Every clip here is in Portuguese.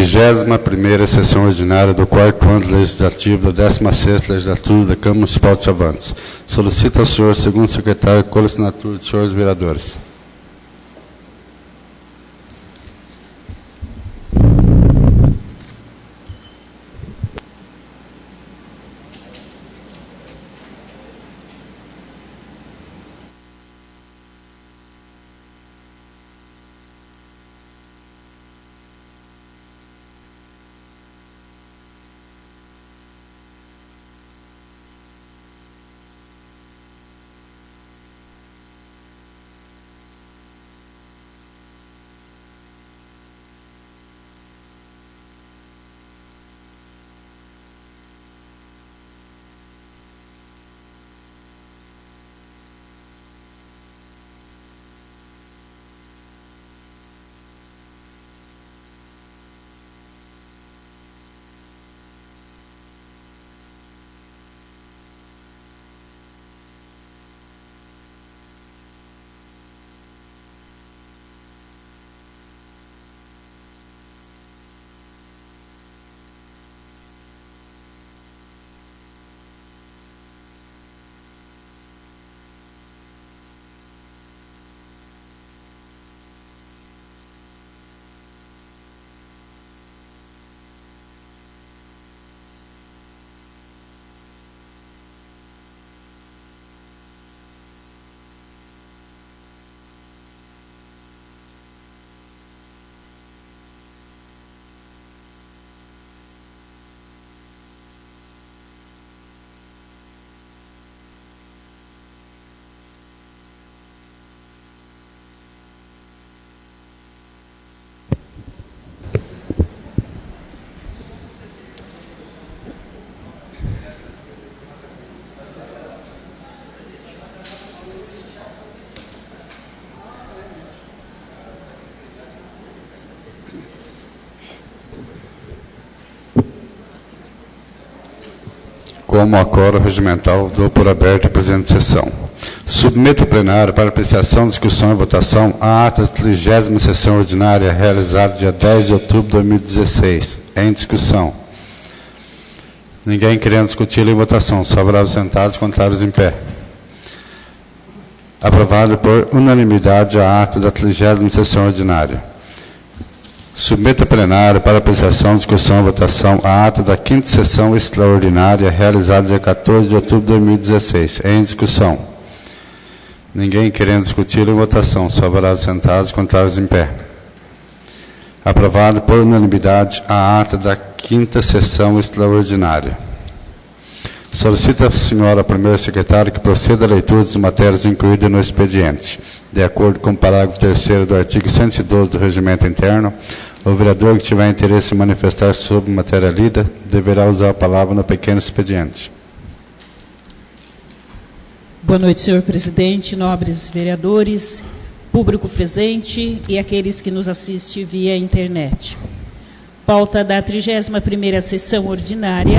31ª sessão ordinária do 4º ano legislativo da 16ª legislatura da Câmara Municipal de Chavantes. Solicita ao senhor, segundo secretário, com a assinatura dos senhores vereadores. Como acórdão regimental, dou por aberta a presente sessão. Submeto ao plenário para apreciação, discussão e votação a ata da 30ª sessão ordinária realizada dia 10 de outubro de 2016. Em discussão. Ninguém querendo discutir em votação. Favoráveis sentados, contrários em pé. Aprovado por unanimidade a ata da 30ª sessão ordinária. Submeto ao plenário para apreciação, discussão e votação a ata da 5ª sessão extraordinária realizada dia 14 de outubro de 2016. Em discussão. Ninguém querendo discutir em votação. Favoráveis sentados, contrários em pé. Aprovado por unanimidade a ata da 5ª sessão extraordinária. Solicito à senhora primeira secretária que proceda à leitura das matérias incluídas no expediente. De acordo com o parágrafo 3º do artigo 112 do Regimento Interno, o vereador que tiver interesse em manifestar sobre matéria lida deverá usar a palavra no pequeno expediente. Boa noite, senhor presidente, nobres vereadores, público presente e aqueles que nos assistem via internet. Pauta da 31ª sessão ordinária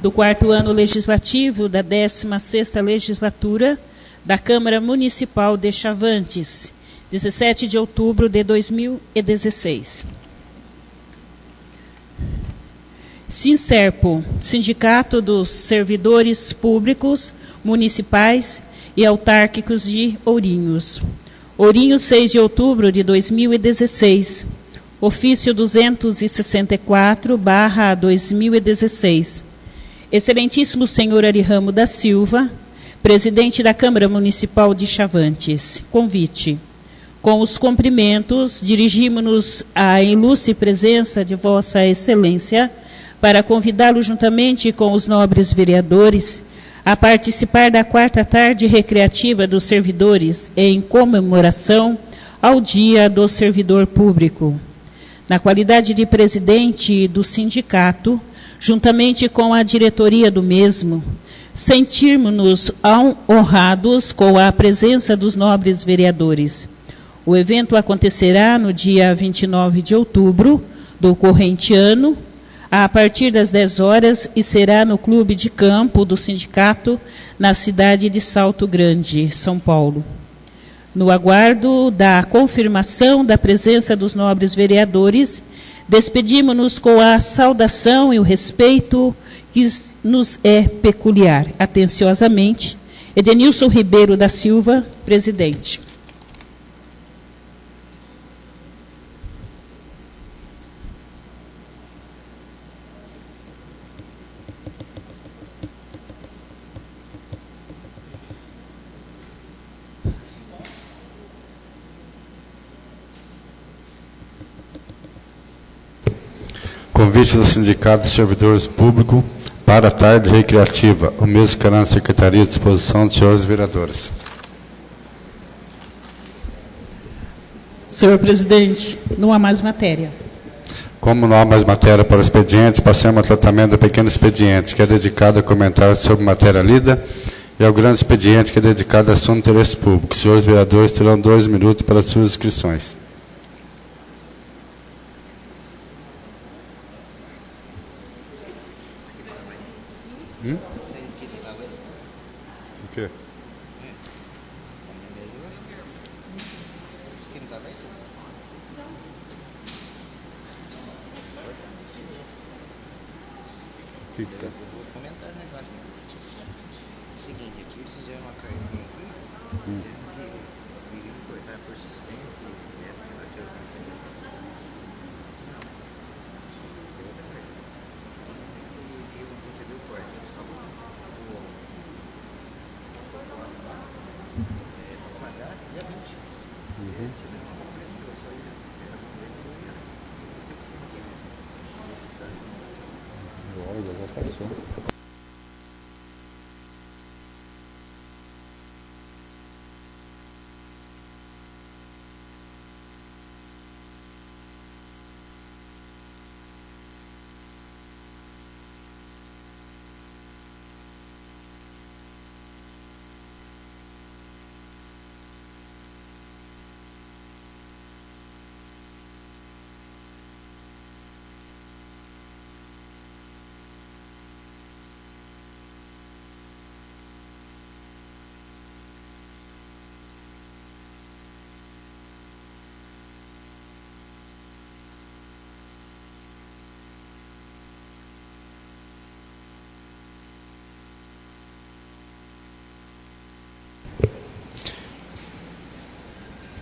do 4º ano legislativo da 16ª legislatura da Câmara Municipal de Chavantes, 17 de outubro de 2016. Sinserpo, Sindicato dos Servidores Públicos Municipais e Autárquicos de Ourinhos. Ourinhos, 6 de outubro de 2016. Ofício 264/2016. Excelentíssimo senhor Ari Ramo da Silva, presidente da Câmara Municipal de Chavantes. Convite. Com os cumprimentos, dirigimos-nos à ilustre presença de Vossa Excelência para convidá-lo, juntamente com os nobres vereadores, a participar da 4ª tarde recreativa dos servidores em comemoração ao Dia do Servidor Público. Na qualidade de presidente do sindicato, juntamente com a diretoria do mesmo, sentirmos-nos honrados com a presença dos nobres vereadores. O evento acontecerá no dia 29 de outubro do corrente ano, a partir das 10 horas, e será no Clube de Campo do Sindicato, na cidade de Salto Grande, São Paulo. No aguardo da confirmação da presença dos nobres vereadores, Despedimos-nos com a saudação e o respeito que nos é peculiar. Atenciosamente, Edenilson Ribeiro da Silva, presidente. Convite do Sindicato de Servidores Públicos para a tarde recreativa. O mesmo ficará na Secretaria à disposição dos senhores vereadores. Senhor presidente, não há mais matéria. Como não há mais matéria para expedientes, passamos ao tratamento do pequeno expediente, que é dedicado a comentários sobre matéria lida, e ao grande expediente, que é dedicado a assunto de interesse público. Os senhores vereadores terão 2 minutos para suas inscrições. O quê? Eu vou comentar o negócio aqui. O seguinte, aqui eles fizeram uma cartinha aqui, dizendo que iriam cortar por assistência e época da outra cartinha. Não. Tem outra cartinha. E eu não recebi o corte. Só o para pagar dia 20. Não apareceu, só isso. Essa conversa esses caras. Já passou.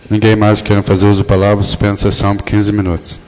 Ninguém mais querendo fazer uso da palavra, suspendo a sessão por 15 minutos.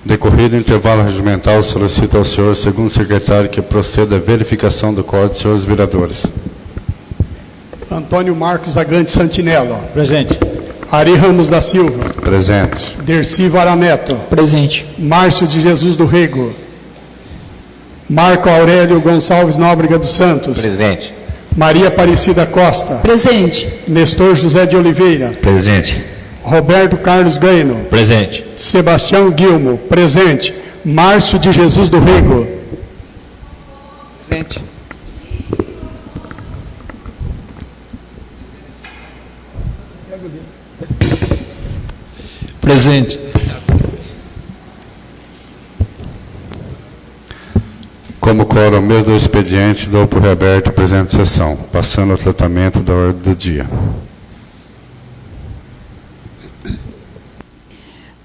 Decorrido o intervalo regimental, solicito ao senhor, segundo secretário, que proceda à verificação do quórum dos senhores vereadores. Antônio Marcos Agante Santinella. Presente. Ari Ramos da Silva. Presente. Dercy Varaneto. Presente. Márcio de Jesus do Rego. Marco Aurélio Gonçalves Nóbrega dos Santos. Presente. Maria Aparecida Costa. Presente. Nestor José de Oliveira. Presente. Roberto Carlos Gaino. Presente. Sebastião Guilmo. Presente. Márcio de Jesus do Rego. Presente. Presente. Como quórum mesmo do expediente, dou por reaberto a presente sessão, passando ao tratamento da ordem do dia.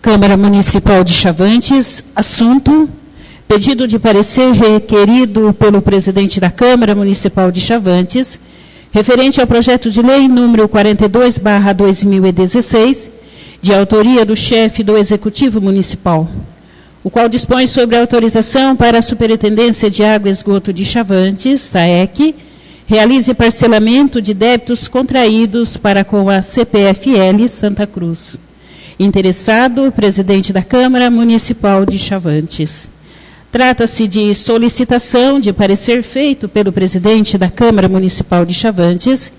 Câmara Municipal de Chavantes, assunto: pedido de parecer requerido pelo presidente da Câmara Municipal de Chavantes, referente ao projeto de lei número 42/2016, de autoria do chefe do Executivo Municipal, o qual dispõe sobre a autorização para a Superintendência de Água e Esgoto de Chavantes, SAEC, realize parcelamento de débitos contraídos para com a CPFL Santa Cruz. Interessado, presidente da Câmara Municipal de Chavantes. Trata-se de solicitação de parecer feito pelo presidente da Câmara Municipal de Chavantes,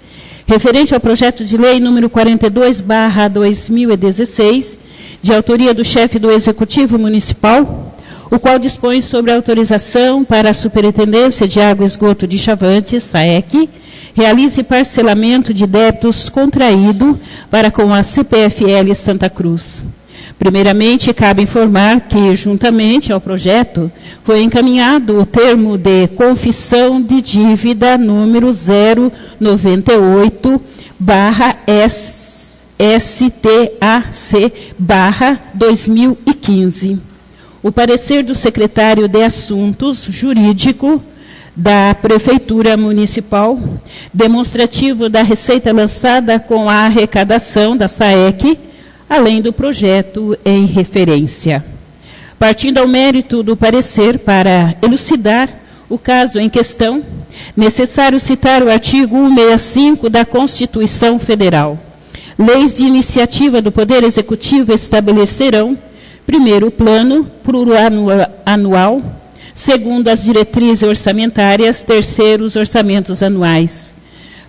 referente ao projeto de lei número 42/2016, de autoria do chefe do Executivo Municipal, o qual dispõe sobre a autorização para a Superintendência de Água e Esgoto de Chavantes, SAEC, realize parcelamento de débitos contraído para com a CPFL Santa Cruz. Primeiramente, cabe informar que, juntamente ao projeto, foi encaminhado o termo de confissão de dívida número 098/STAC/2015. O parecer do secretário de Assuntos Jurídico da Prefeitura Municipal, demonstrativo da receita lançada com a arrecadação da SAEC, além do projeto em referência. Partindo ao mérito do parecer, para elucidar o caso em questão, necessário citar o artigo 165 da Constituição Federal. Leis de iniciativa do Poder Executivo estabelecerão, primeiro, o plano plurianual, segundo, as diretrizes orçamentárias, terceiro, os orçamentos anuais.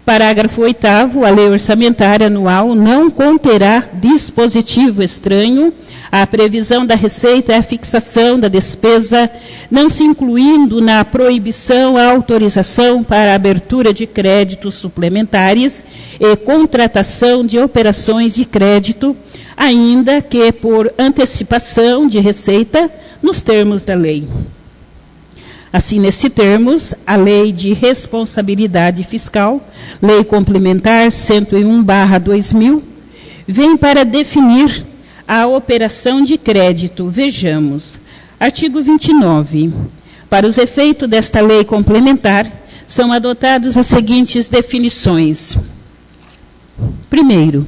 Parágrafo 8º, a lei orçamentária anual não conterá dispositivo estranho à previsão da receita e à fixação da despesa, não se incluindo na proibição a autorização para a abertura de créditos suplementares e contratação de operações de crédito, ainda que por antecipação de receita, nos termos da lei. Assim, nesses termos, a Lei de Responsabilidade Fiscal, Lei Complementar 101/2000, vem para definir a operação de crédito. Vejamos, artigo 29. Para os efeitos desta lei complementar, são adotadas as seguintes definições. Primeiro,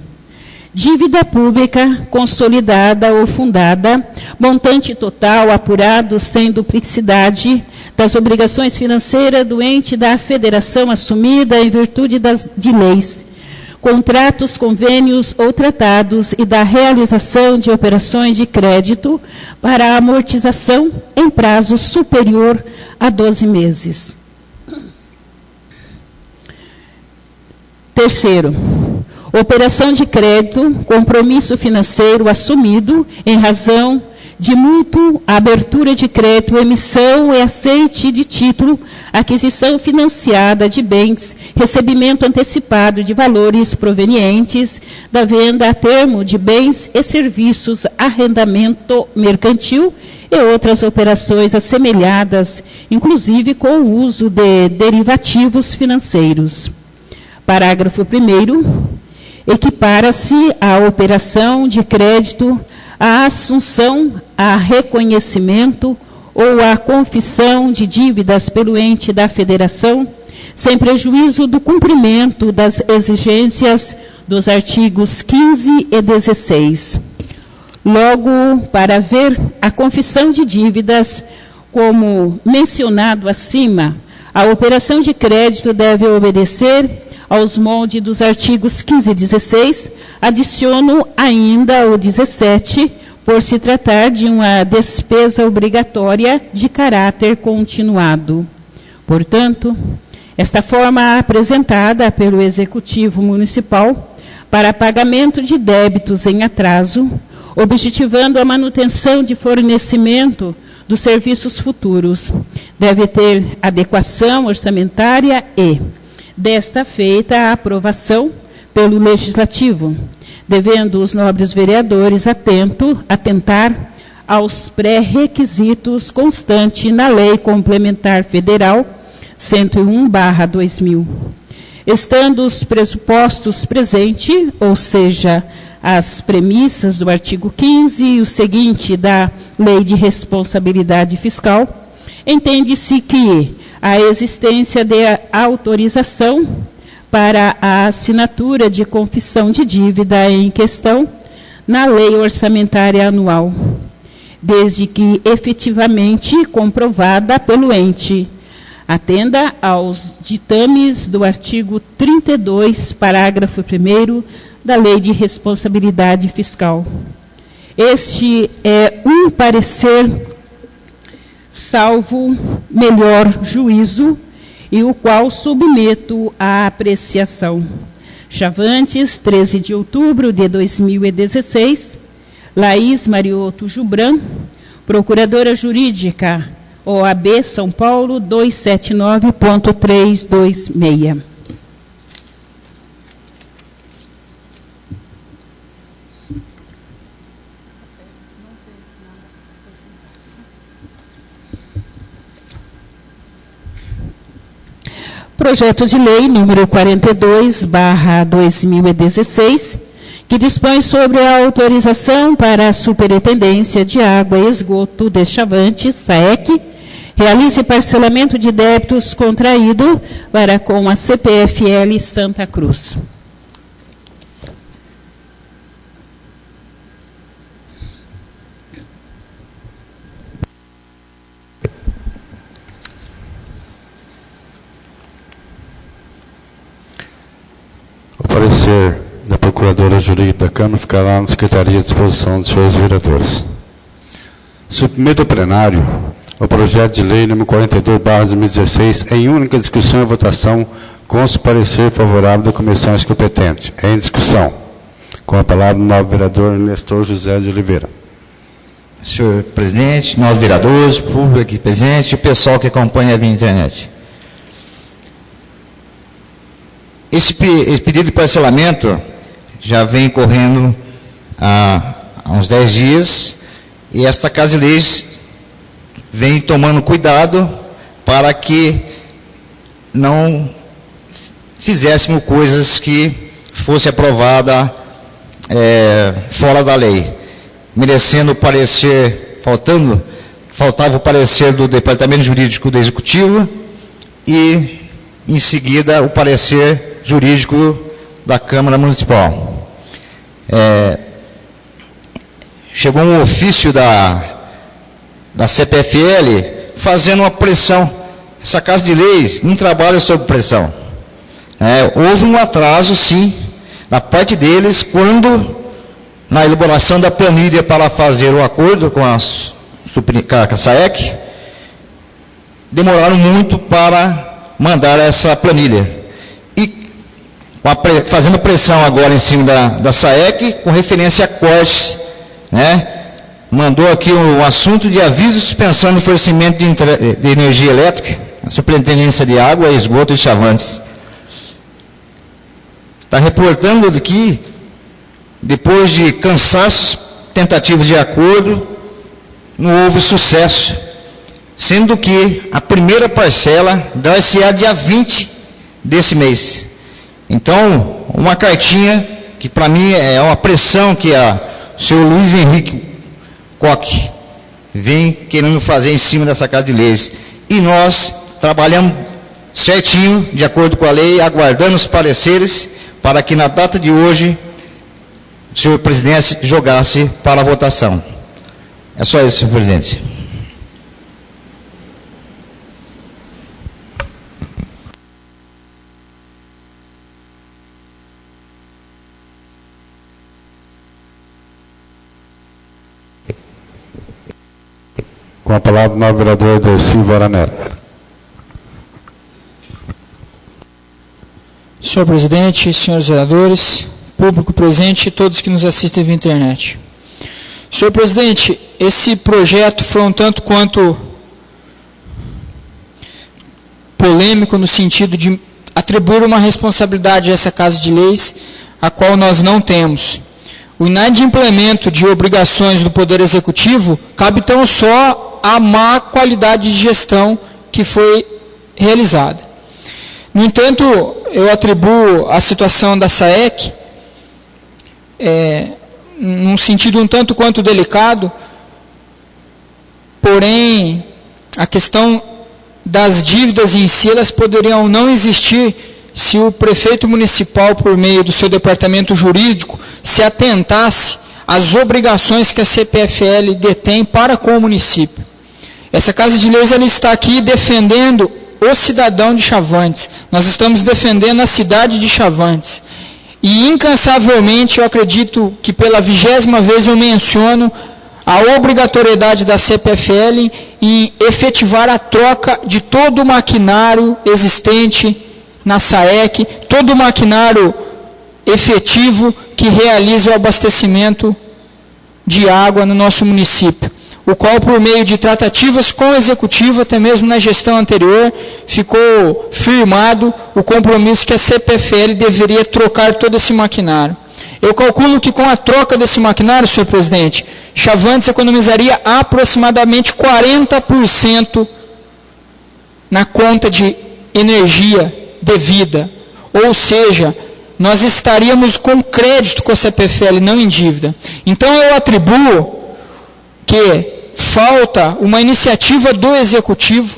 dívida pública consolidada ou fundada, montante total apurado sem duplicidade das obrigações financeiras do ente da federação assumida em virtude de leis, contratos, convênios ou tratados e da realização de operações de crédito para a amortização em prazo superior a 12 meses. Terceiro, operação de crédito, compromisso financeiro assumido em razão de mútuo, abertura de crédito, emissão e aceite de título, aquisição financiada de bens, recebimento antecipado de valores provenientes da venda a termo de bens e serviços, arrendamento mercantil e outras operações assemelhadas, inclusive com o uso de derivativos financeiros. Parágrafo 1º. Equipara-se a operação de crédito à assunção, a reconhecimento ou à confissão de dívidas pelo ente da federação, sem prejuízo do cumprimento das exigências dos artigos 15 e 16. Logo, para ver a confissão de dívidas, como mencionado acima, a operação de crédito deve obedecer aos moldes dos artigos 15 e 16, adiciono ainda o 17, por se tratar de uma despesa obrigatória de caráter continuado. Portanto, esta forma apresentada pelo Executivo Municipal para pagamento de débitos em atraso, objetivando a manutenção de fornecimento dos serviços futuros, deve ter adequação orçamentária e, desta feita, a aprovação pelo Legislativo, devendo os nobres vereadores atentar aos pré-requisitos constantes na Lei Complementar Federal 101/2000. Estando os pressupostos presentes, ou seja, as premissas do artigo 15 e o seguinte da Lei de Responsabilidade Fiscal, entende-se que a existência de autorização para a assinatura de confissão de dívida em questão na Lei Orçamentária Anual, desde que efetivamente comprovada pelo ente, atenda aos ditames do artigo 32, parágrafo 1º da Lei de Responsabilidade Fiscal. Este é um parecer salvo melhor juízo e o qual submeto à apreciação. Chavantes, 13 de outubro de 2016, Laís Marioto Jubran, Procuradora Jurídica, OAB São Paulo 279.326. Projeto de Lei número 42/2016, que dispõe sobre a autorização para a Superintendência de Água e Esgoto de Chavantes, SAEC, realize parcelamento de débitos contraído para com a CPFL Santa Cruz. O parecer da Procuradora Jurídica da Câmara ficará na Secretaria à disposição dos senhores vereadores. Submeto ao plenário o projeto de lei número 42/2016 em única discussão e votação, com o parecer favorável da comissão competente. Em discussão. Com a palavra o novo vereador Nestor José de Oliveira. Senhor presidente, nós vereadores, público aqui presente e o pessoal que acompanha via internet. Esse pedido de parcelamento já vem correndo há uns 10 dias e esta Casa de Leis vem tomando cuidado para que não fizéssemos coisas que fosse aprovada fora da lei, merecendo o parecer, faltava o parecer do Departamento Jurídico do Executivo e, em seguida, o parecer jurídico da Câmara Municipal. Chegou um ofício da CPFL fazendo uma pressão. Essa Casa de Leis não trabalha sob pressão. Houve um atraso, sim, da parte deles, quando, na elaboração da planilha para fazer o acordo com a SAEC, demoraram muito para mandar essa planilha. E fazendo pressão agora em cima da SAEC, com referência a cortes, mandou aqui um assunto de aviso de suspensão de fornecimento de energia elétrica, a Superintendência de Água e Esgoto de Chavantes. Está reportando que, depois de cansaços, tentativas de acordo, não houve sucesso, sendo que a primeira parcela dar-se-á dia 20 desse mês. Então, uma cartinha que para mim é uma pressão que o senhor Luiz Henrique Coque vem querendo fazer em cima dessa Casa de Leis. E nós trabalhamos certinho, de acordo com a lei, aguardando os pareceres, para que na data de hoje o senhor presidente jogasse para a votação. É só isso, senhor presidente. Com a palavra o novo vereador Dercy Bora Neto. Senhor presidente, senhores vereadores, público presente e todos que nos assistem via internet. Senhor presidente, esse projeto foi um tanto quanto polêmico no sentido de atribuir uma responsabilidade a essa Casa de Leis, a qual nós não temos. O inadimplemento de obrigações do Poder Executivo cabe tão só à má qualidade de gestão que foi realizada. No entanto, eu atribuo a situação da SAEC, num sentido um tanto quanto delicado, porém, a questão das dívidas em si, elas poderiam não existir se o prefeito municipal, por meio do seu departamento jurídico, se atentasse às obrigações que a CPFL detém para com o município. Essa Casa de Leis ela está aqui defendendo o cidadão de Chavantes. Nós estamos defendendo a cidade de Chavantes. E, incansavelmente, eu acredito que pela 20ª vez eu menciono a obrigatoriedade da CPFL em efetivar a troca de todo o maquinário existente na SAEC, todo o maquinário efetivo que realiza o abastecimento de água no nosso município, o qual, por meio de tratativas com o Executivo, até mesmo na gestão anterior, ficou firmado o compromisso que a CPFL deveria trocar todo esse maquinário. Eu calculo que com a troca desse maquinário, senhor presidente, Chavantes economizaria aproximadamente 40% na conta de energia devida. Ou seja, nós estaríamos com crédito com a CPFL, não em dívida. Então eu atribuo que falta uma iniciativa do Executivo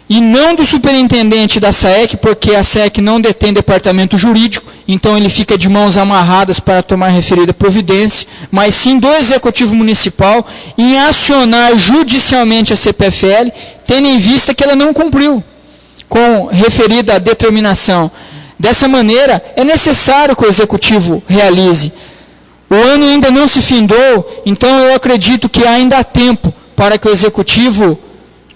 e não do superintendente da SAEC, porque a SAEC não detém departamento jurídico, então ele fica de mãos amarradas para tomar referida providência, mas sim do Executivo Municipal em acionar judicialmente a CPFL, tendo em vista que ela não cumpriu com referida determinação. Dessa maneira, é necessário que o Executivo realize. O ano ainda não se findou, então eu acredito que ainda há tempo para que o Executivo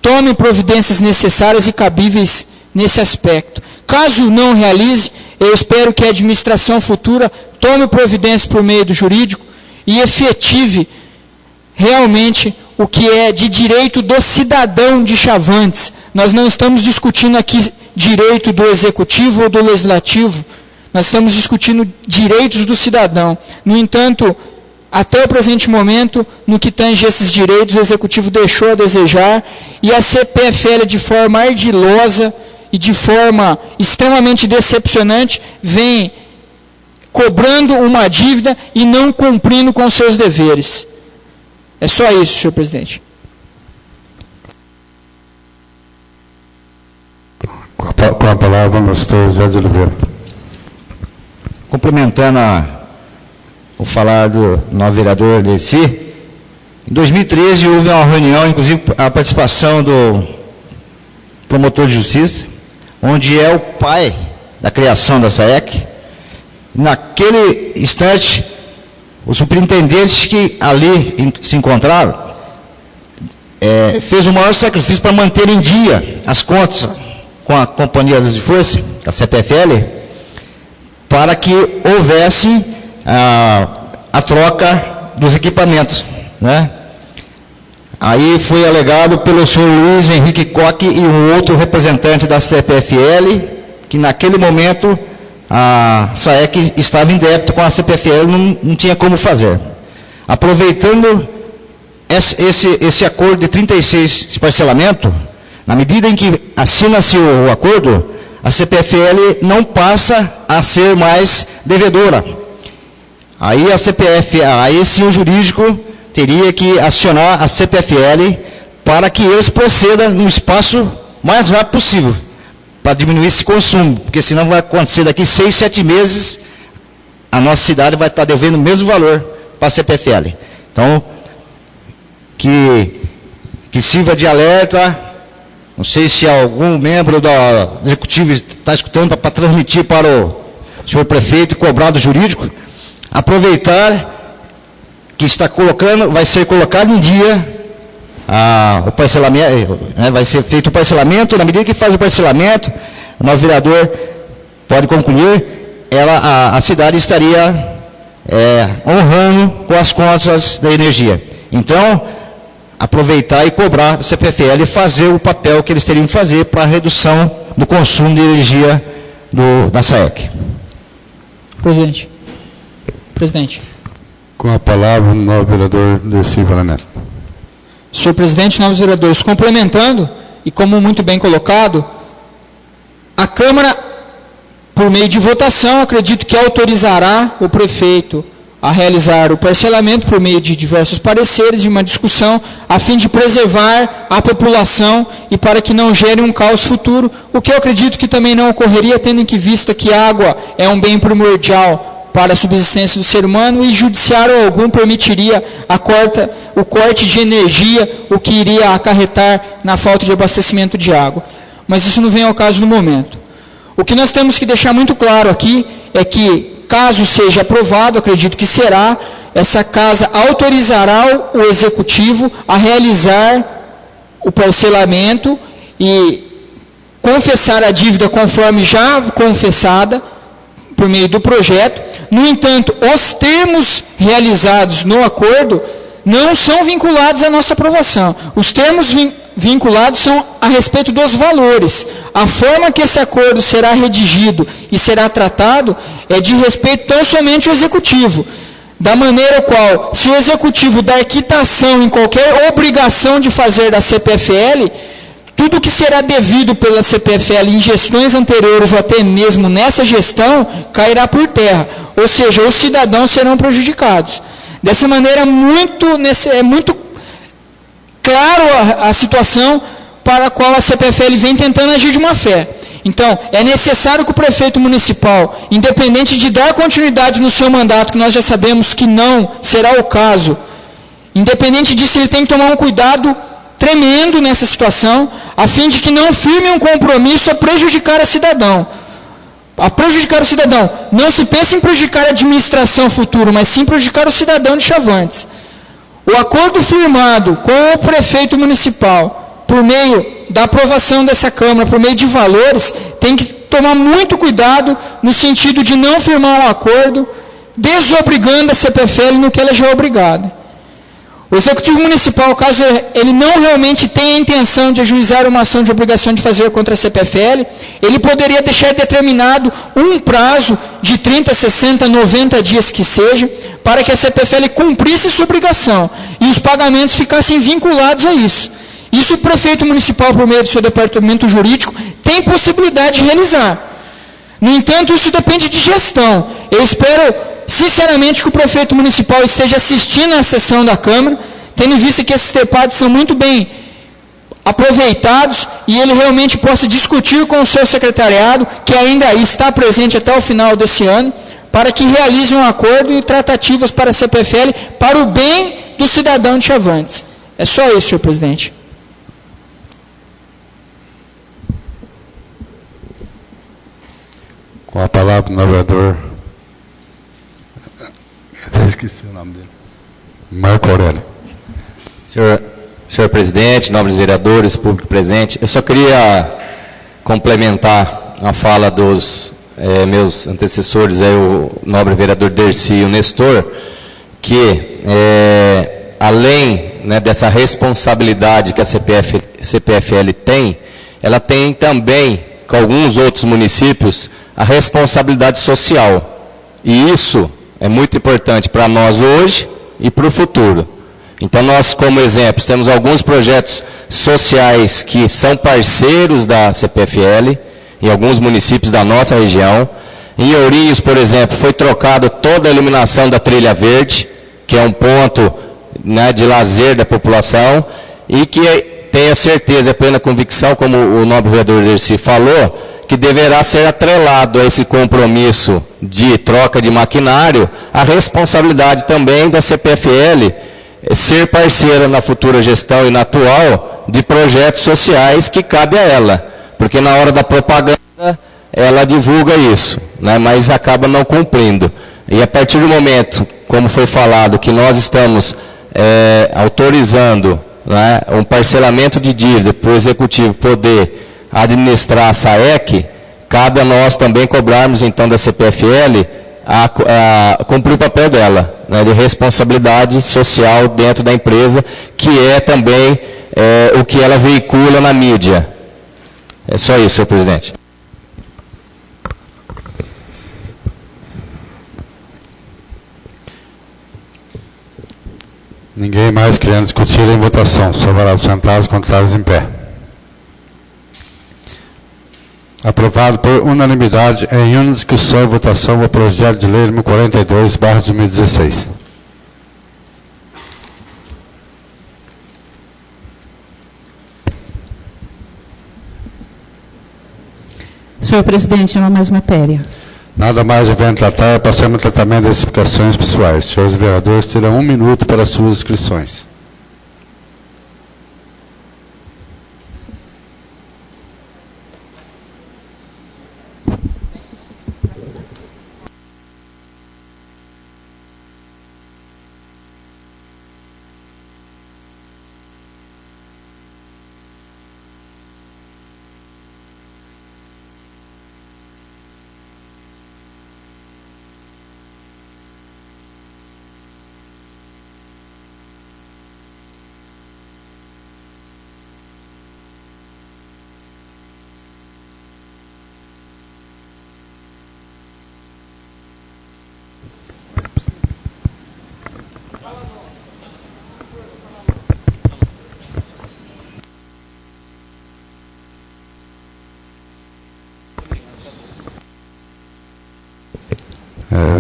tome providências necessárias e cabíveis nesse aspecto. Caso não realize, eu espero que a administração futura tome providências por meio do jurídico e efetive realmente o que é de direito do cidadão de Chavantes. Nós não estamos discutindo aqui direito do Executivo ou do Legislativo, nós estamos discutindo direitos do cidadão. No entanto, até o presente momento, no que tange esses direitos, o Executivo deixou a desejar e a CPFL, de forma ardilosa e de forma extremamente decepcionante, vem cobrando uma dívida e não cumprindo com seus deveres. É só isso, senhor presidente. Com a palavra, o pastor José de Oliveira. Complementando o falar do novo vereador Dercy, em 2013 houve uma reunião, inclusive a participação do promotor de justiça, onde é o pai da criação da SAEC. Naquele instante, os superintendentes que ali se encontraram fez o maior sacrifício para manter em dia as contas com a Companhia de Força, a CPFL, para que houvesse a troca dos equipamentos, né? Aí foi alegado pelo senhor Luiz Henrique Coque e um outro representante da CPFL, que naquele momento a SAEC estava em débito com a CPFL, não tinha como fazer. Aproveitando esse acordo de 36, esse parcelamento, na medida em que assina-se o acordo, a CPFL não passa a ser mais devedora. Aí a CPF, aí sim o jurídico teria que acionar a CPFL para que eles procedam no espaço mais rápido possível, para diminuir esse consumo, porque senão vai acontecer daqui 6, 7 meses a nossa cidade vai estar devendo o mesmo valor para a CPFL. Então, que sirva de alerta. Não sei se algum membro do executivo está escutando para transmitir para o senhor prefeito e cobrar do jurídico. Aproveitar que vai ser colocado em dia o parcelamento, né, vai ser feito o parcelamento. Na medida que faz o parcelamento, o nosso vereador pode concluir, a cidade estaria honrando com as contas da energia. Então, aproveitar e cobrar da CPFL e fazer o papel que eles teriam que fazer para a redução do consumo de energia da SAEC. Presidente. Com a palavra, o novo vereador Dercy Varanelli. Senhor presidente, novos vereadores, complementando, e como muito bem colocado, a Câmara, por meio de votação, acredito que autorizará o prefeito a realizar o parcelamento por meio de diversos pareceres e uma discussão, a fim de preservar a população e para que não gere um caos futuro, o que eu acredito que também não ocorreria, tendo em vista que água é um bem primordial para a subsistência do ser humano e judiciário algum permitiria o corte de energia, o que iria acarretar na falta de abastecimento de água. Mas isso não vem ao caso no momento. O que nós temos que deixar muito claro aqui é que, caso seja aprovado, acredito que será, essa casa autorizará o executivo a realizar o parcelamento e confessar a dívida conforme já confessada por meio do projeto. No entanto, os termos realizados no acordo não são vinculados à nossa aprovação. Os termos vinculados são a respeito dos valores. A forma que esse acordo será redigido e será tratado é de respeito tão somente ao executivo. Da maneira qual, se o executivo dar quitação em qualquer obrigação de fazer da CPFL, tudo que será devido pela CPFL em gestões anteriores ou até mesmo nessa gestão, cairá por terra. Ou seja, os cidadãos serão prejudicados. Dessa maneira, é muito claro a situação para a qual a CPFL vem tentando agir de má fé. Então, é necessário que o prefeito municipal, independente de dar continuidade no seu mandato, que nós já sabemos que não será o caso, independente disso, ele tem que tomar um cuidado tremendo nessa situação, a fim de que não firme um compromisso a prejudicar o cidadão. Não se pense em prejudicar a administração futura, mas sim prejudicar o cidadão de Chavantes. O acordo firmado com o prefeito municipal, por meio da aprovação dessa Câmara, por meio de valores, tem que tomar muito cuidado no sentido de não firmar um acordo desobrigando a CPFL no que ela já é obrigada. O Executivo Municipal, caso ele não realmente tenha a intenção de ajuizar uma ação de obrigação de fazer contra a CPFL, ele poderia deixar determinado um prazo de 30, 60, 90 dias que seja, para que a CPFL cumprisse sua obrigação e os pagamentos ficassem vinculados a isso. Isso o prefeito municipal, por meio do seu departamento jurídico, tem possibilidade de realizar. No entanto, isso depende de gestão. Eu espero, sinceramente, que o prefeito municipal esteja assistindo à sessão da Câmara, tendo em vista que esses debates são muito bem aproveitados e ele realmente possa discutir com o seu secretariado, que ainda está presente até o final desse ano, para que realize um acordo e tratativas para a CPFL, para o bem do cidadão de Chavantes. É só isso, senhor presidente. Com a palavra o vereador, eu esqueci o nome dele, Marco Aurélio. Senhor presidente, nobres vereadores, público presente, eu só queria complementar a fala dos meus antecessores, o nobre vereador Dercy e o Nestor, que além dessa responsabilidade que a CPFL tem, ela tem também, com alguns outros municípios, a responsabilidade social. E isso é muito importante para nós hoje e para o futuro. Então, nós, como exemplos, temos alguns projetos sociais que são parceiros da CPFL, em alguns municípios da nossa região. Em Ourinhos, por exemplo, foi trocada toda a iluminação da trilha verde, que é um ponto de lazer da população, e que tenha certeza, plena convicção, como o nobre vereador Dercy falou, que deverá ser atrelado a esse compromisso de troca de maquinário, a responsabilidade também da CPFL ser parceira na futura gestão e na atual de projetos sociais que cabe a ela, porque na hora da propaganda ela divulga isso, né, mas acaba não cumprindo. E a partir do momento, como foi falado, que nós estamos autorizando, né, um parcelamento de dívida para o Executivo poder administrar a SAEC, cabe a nós também cobrarmos, então, da CPFL a cumprir o papel dela, né, de responsabilidade social dentro da empresa, que é também o que ela veicula na mídia. É só isso, senhor presidente. Ninguém mais querendo discutir em votação. Favoráveis sentados, contrários em pé. Aprovado por unanimidade em uma discussão e votação o projeto de lei número 42/2016. Senhor presidente, não há mais matéria. Nada mais havendo tratar, passamos ao tratamento das explicações pessoais. Senhores vereadores terão 1 minuto para suas inscrições.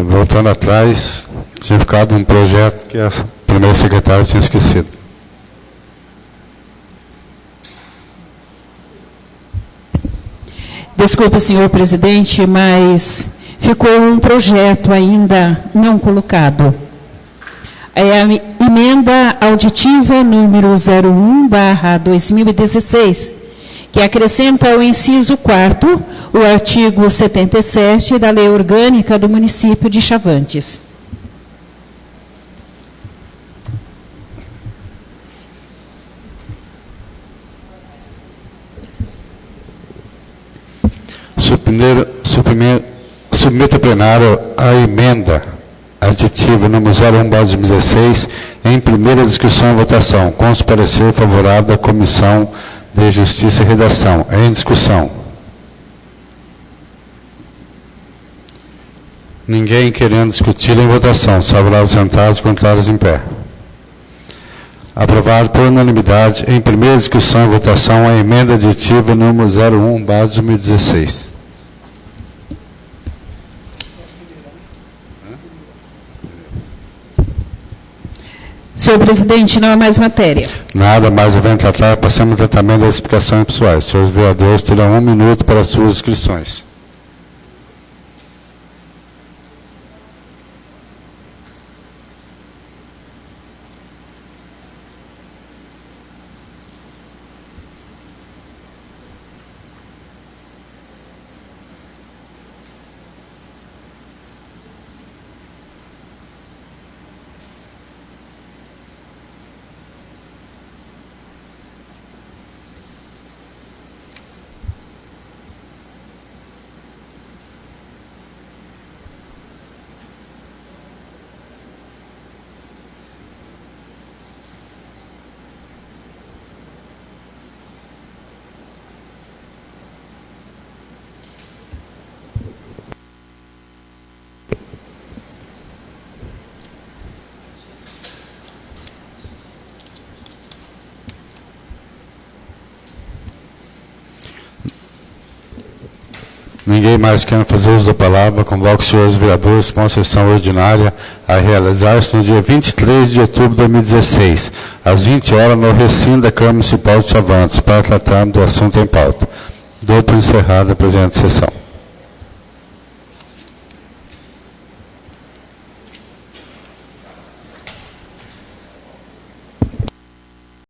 Voltando atrás, tinha ficado um projeto que a primeira secretária tinha esquecido. Desculpa, senhor presidente, mas ficou um projeto ainda não colocado. É a emenda auditiva número 01/2016, que acrescenta ao inciso 4º o artigo 77 da Lei Orgânica do Município de Chavantes. Submeta plenário a emenda aditiva número 01/2016 em primeira discussão e votação, com os parecer favorável da Comissão de Justiça e Redação. Em discussão. Ninguém querendo discutir em votação. Favoráveis sentados, contrários em pé. Aprovado por unanimidade em primeira discussão e votação a emenda aditiva número 01/2016. Senhor presidente, não há mais matéria. Nada mais havendo tratar, passamos ao tratamento das explicações pessoais. Senhores vereadores terão 1 minuto para suas inscrições. Ninguém mais quer fazer uso da palavra, convoco os senhores vereadores para uma sessão ordinária a realizar-se no dia 23 de outubro de 2016, às 20 horas, no recinto da Câmara Municipal de Chavantes, para tratar do assunto em pauta. Dou por encerrada a presente sessão.